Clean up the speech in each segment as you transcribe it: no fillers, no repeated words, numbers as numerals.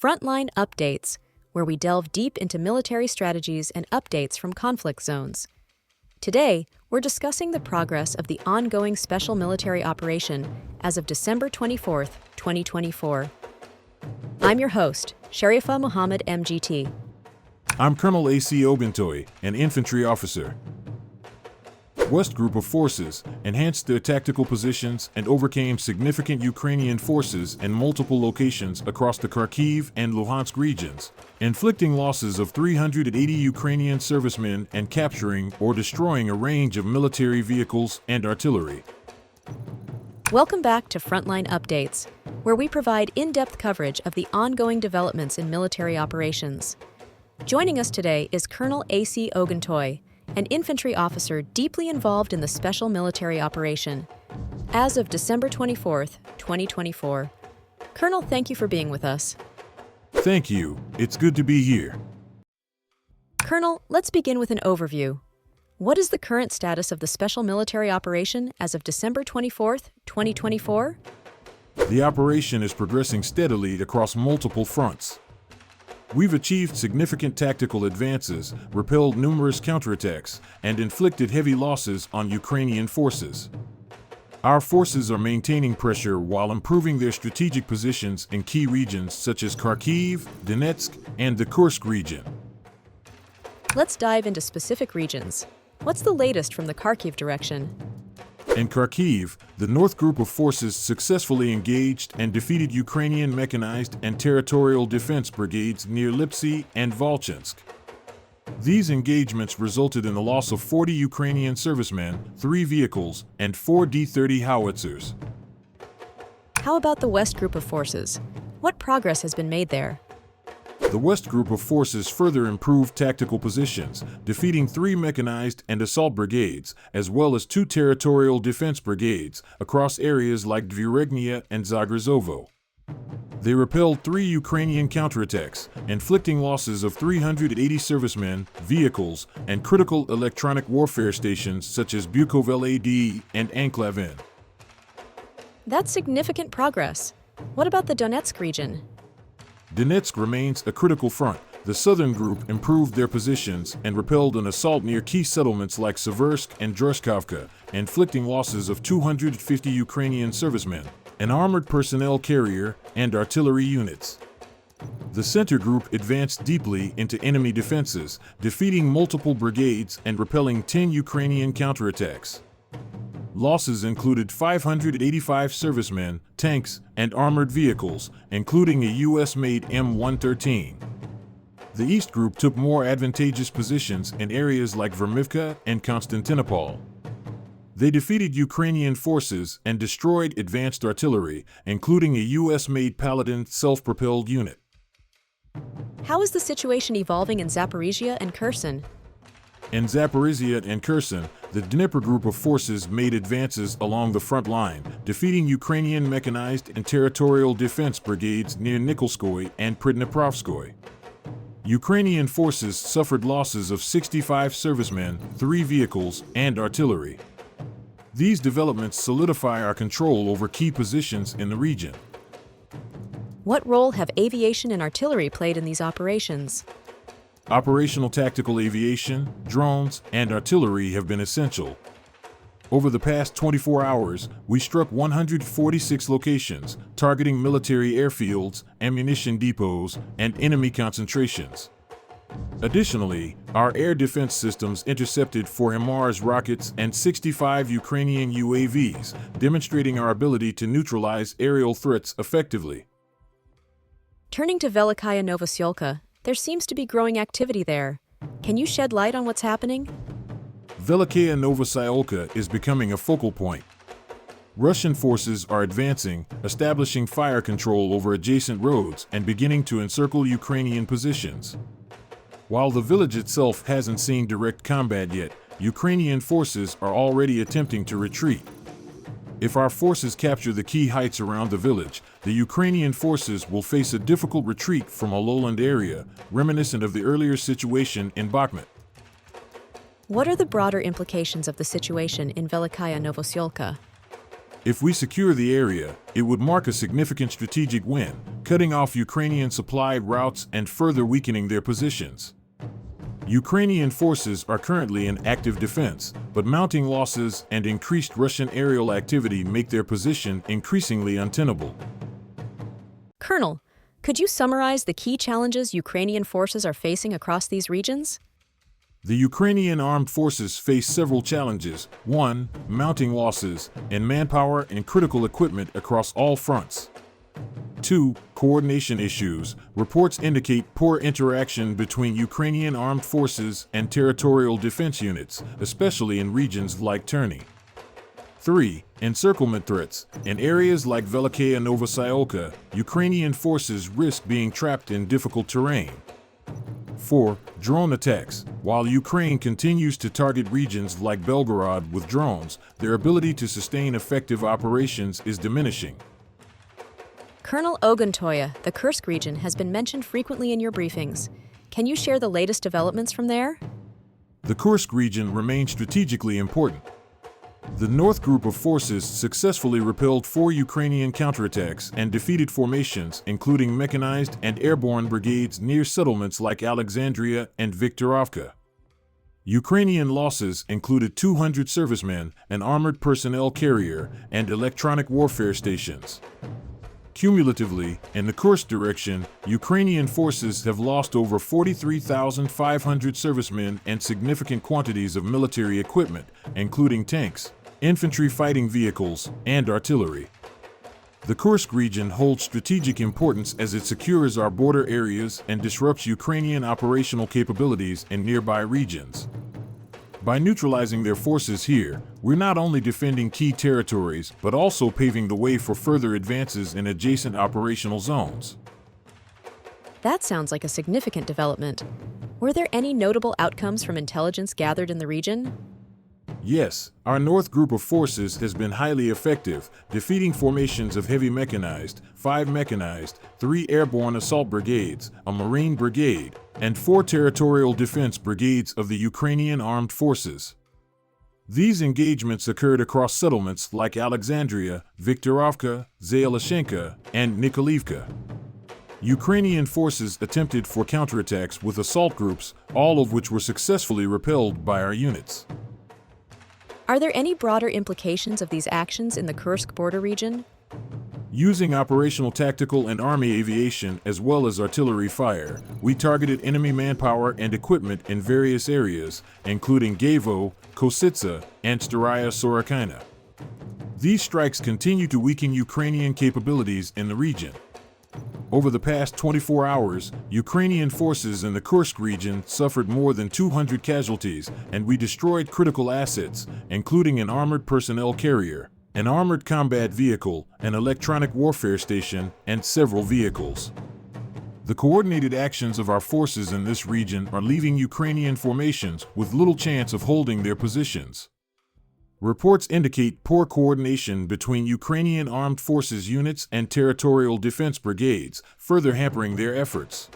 Frontline Updates, where we delve deep into military strategies and updates from conflict zones. Today, we're discussing the progress of the ongoing special military operation as of December 24, 2024. I'm your host, Sharifa Muhammad MGT. I'm Colonel A.C. Oguntoye, an infantry officer. West Group of Forces enhanced their tactical positions and overcame significant Ukrainian forces in multiple locations across the Kharkiv and Luhansk regions, inflicting losses of 380 Ukrainian servicemen and capturing or destroying a range of military vehicles and artillery. Welcome back to Frontline Updates, where we provide in-depth coverage of the ongoing developments in military operations. Joining us today is Colonel A.C. Oguntoye, an infantry officer deeply involved in the special military operation. As of December 24, 2024. Colonel, thank you for being with us. Thank you. It's good to be here. Colonel, let's begin with an overview. What is the current status of the special military operation as of December 24, 2024? The operation is progressing steadily across multiple fronts. We've achieved significant tactical advances, repelled numerous counterattacks, and inflicted heavy losses on Ukrainian forces. Our forces are maintaining pressure while improving their strategic positions in key regions such as Kharkiv, Donetsk, and the Kursk region. Let's dive into specific regions. What's the latest from the Kharkiv direction? In Kharkiv, the North Group of Forces successfully engaged and defeated Ukrainian mechanized and territorial defense brigades near Lipsy and Volchansk. These engagements resulted in the loss of 40 Ukrainian servicemen, 3 vehicles, and 4 D-30 howitzers. How about the West Group of Forces? What progress has been made there? The West Group of Forces further improved tactical positions, defeating 3 mechanized and assault brigades, as well as 2 territorial defense brigades, across areas like Dviregnia and Zagryzovo. They repelled 3 Ukrainian counterattacks, inflicting losses of 380 servicemen, vehicles, and critical electronic warfare stations such as Bukovel AD and Anklavin. That's significant progress. What about the Donetsk region? Donetsk remains a critical front. The Southern Group improved their positions and repelled an assault near key settlements like Seversk and Droshkovka, inflicting losses of 250 Ukrainian servicemen, an armored personnel carrier, and artillery units. The Center Group advanced deeply into enemy defenses, defeating multiple brigades and repelling 10 Ukrainian counterattacks. Losses included 585 servicemen, tanks, and armored vehicles, including a U.S.-made M113. The East Group took more advantageous positions in areas like Vermivka and Konstantinopol. They defeated Ukrainian forces and destroyed advanced artillery, including a U.S.-made Paladin self-propelled unit. How is the situation evolving in Zaporizhia and Kherson? In Zaporizhia and Kherson, the Dnipro Group of Forces made advances along the front line, defeating Ukrainian mechanized and territorial defense brigades near Nikolskoye and Pridniprovskoye. Ukrainian forces suffered losses of 65 servicemen, 3 vehicles, and artillery. These developments solidify our control over key positions in the region. What role have aviation and artillery played in these operations? Operational tactical aviation, drones, and artillery have been essential. Over the past 24 hours, we struck 146 locations, targeting military airfields, ammunition depots, and enemy concentrations. Additionally, our air defense systems intercepted 4 HIMARS rockets and 65 Ukrainian UAVs, demonstrating our ability to neutralize aerial threats effectively. Turning to Velikaya Novosyolka, there seems to be growing activity there. Can you shed light on what's happening? Velikaya Novosyolka is becoming a focal point. Russian forces are advancing, establishing fire control over adjacent roads and beginning to encircle Ukrainian positions. While the village itself hasn't seen direct combat yet, Ukrainian forces are already attempting to retreat. If our forces capture the key heights around the village, the Ukrainian forces will face a difficult retreat from a lowland area, reminiscent of the earlier situation in Bakhmut. What are the broader implications of the situation in Velikaya Novosyolka? If we secure the area, it would mark a significant strategic win, cutting off Ukrainian supply routes and further weakening their positions. Ukrainian forces are currently in active defense, but mounting losses and increased Russian aerial activity make their position increasingly untenable. Colonel, could you summarize the key challenges Ukrainian forces are facing across these regions? The Ukrainian armed forces face several challenges. 1. Mounting losses in manpower and critical equipment across all fronts. 2. Coordination issues. Reports indicate poor interaction between Ukrainian armed forces and territorial defense units, especially in regions like Terny. 3. Encirclement threats. In areas like Velikaya Novosayolka, Ukrainian forces risk being trapped in difficult terrain. 4. Drone attacks. While Ukraine continues to target regions like Belgorod with drones, their ability to sustain effective operations is diminishing. Colonel Oguntoye, the Kursk region has been mentioned frequently in your briefings. Can you share the latest developments from there? The Kursk region remains strategically important. The North Group of forces successfully repelled 4 Ukrainian counterattacks and defeated formations, including mechanized and airborne brigades near settlements like Alexandria and Viktorovka. Ukrainian losses included 200 servicemen, an armored personnel carrier, and electronic warfare stations. Cumulatively, in the Kursk direction, Ukrainian forces have lost over 43,500 servicemen and significant quantities of military equipment, including tanks, infantry fighting vehicles, and artillery. The Kursk region holds strategic importance as it secures our border areas and disrupts Ukrainian operational capabilities in nearby regions. By neutralizing their forces here, we're not only defending key territories, but also paving the way for further advances in adjacent operational zones. That sounds like a significant development. Were there any notable outcomes from intelligence gathered in the region? Yes, our North Group of forces has been highly effective, defeating formations of heavy mechanized, 5 mechanized, 3 airborne assault brigades, a Marine brigade, and 4 territorial defense brigades of the Ukrainian armed forces. These engagements occurred across settlements like Alexandria, Viktorovka, Zayeloshenka, and Nikolaivka. Ukrainian forces attempted for counterattacks with assault groups, all of which were successfully repelled by our units. Are there any broader implications of these actions in the Kursk border region? Using operational tactical and army aviation as well as artillery fire, we targeted enemy manpower and equipment in various areas, including Gavo, Kositsa, and Staraya Sorokina. These strikes continue to weaken Ukrainian capabilities in the region. Over the past 24 hours, Ukrainian forces in the Kursk region suffered more than 200 casualties, and we destroyed critical assets, including an armored personnel carrier, an armored combat vehicle, an electronic warfare station, and several vehicles. The coordinated actions of our forces in this region are leaving Ukrainian formations with little chance of holding their positions. Reports indicate poor coordination between Ukrainian armed forces units and territorial defense brigades, further hampering their efforts.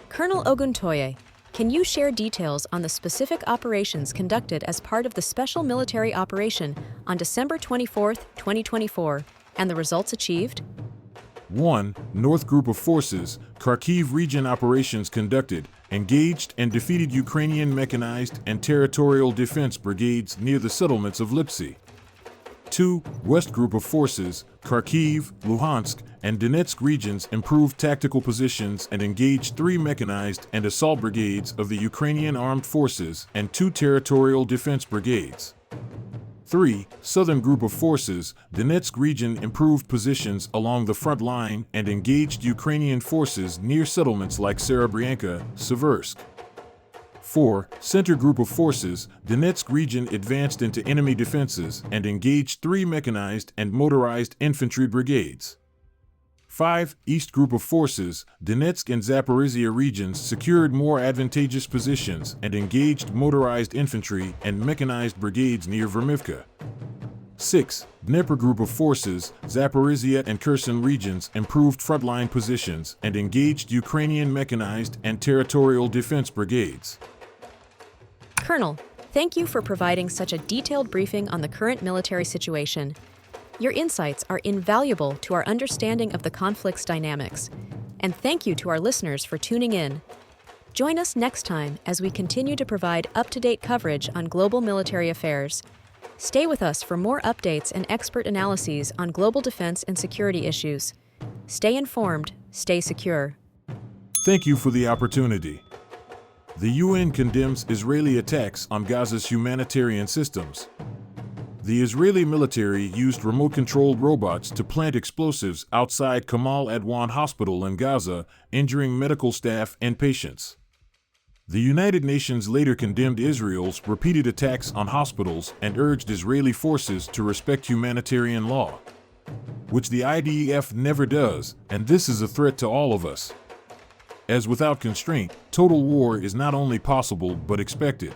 Colonel Oguntoye, can you share details on the specific operations conducted as part of the Special Military Operation on December 24, 2024, and the results achieved? 1. North Group of Forces, Kharkiv Region Operations conducted, engaged and defeated Ukrainian mechanized and territorial defense brigades near the settlements of Lipsy. 2. West Group of Forces, Kharkiv, Luhansk, and Donetsk regions improved tactical positions and engaged 3 mechanized and assault brigades of the Ukrainian armed forces and 2 territorial defense brigades. 3. Southern Group of Forces, Donetsk region improved positions along the front line and engaged Ukrainian forces near settlements like Serebryanka, Seversk. 4. Center Group of Forces, Donetsk region advanced into enemy defenses and engaged 3 mechanized and motorized infantry brigades. 5. East Group of Forces, Donetsk and Zaporizhia regions secured more advantageous positions and engaged motorized infantry and mechanized brigades near Vermivka. 6. Dnepr Group of Forces, Zaporizhia and Kherson regions improved frontline positions and engaged Ukrainian mechanized and territorial defense brigades. Colonel, thank you for providing such a detailed briefing on the current military situation. Your insights are invaluable to our understanding of the conflict's dynamics. And thank you to our listeners for tuning in. Join us next time as we continue to provide up-to-date coverage on global military affairs. Stay with us for more updates and expert analyses on global defense and security issues. Stay informed, stay secure. Thank you for the opportunity. The UN condemns Israeli attacks on Gaza's humanitarian systems. The Israeli military used remote-controlled robots to plant explosives outside Kamal Adwan Hospital in Gaza, injuring medical staff and patients. The United Nations later condemned Israel's repeated attacks on hospitals and urged Israeli forces to respect humanitarian law, which the IDF never does, and this is a threat to all of us. As without constraint, total war is not only possible but expected.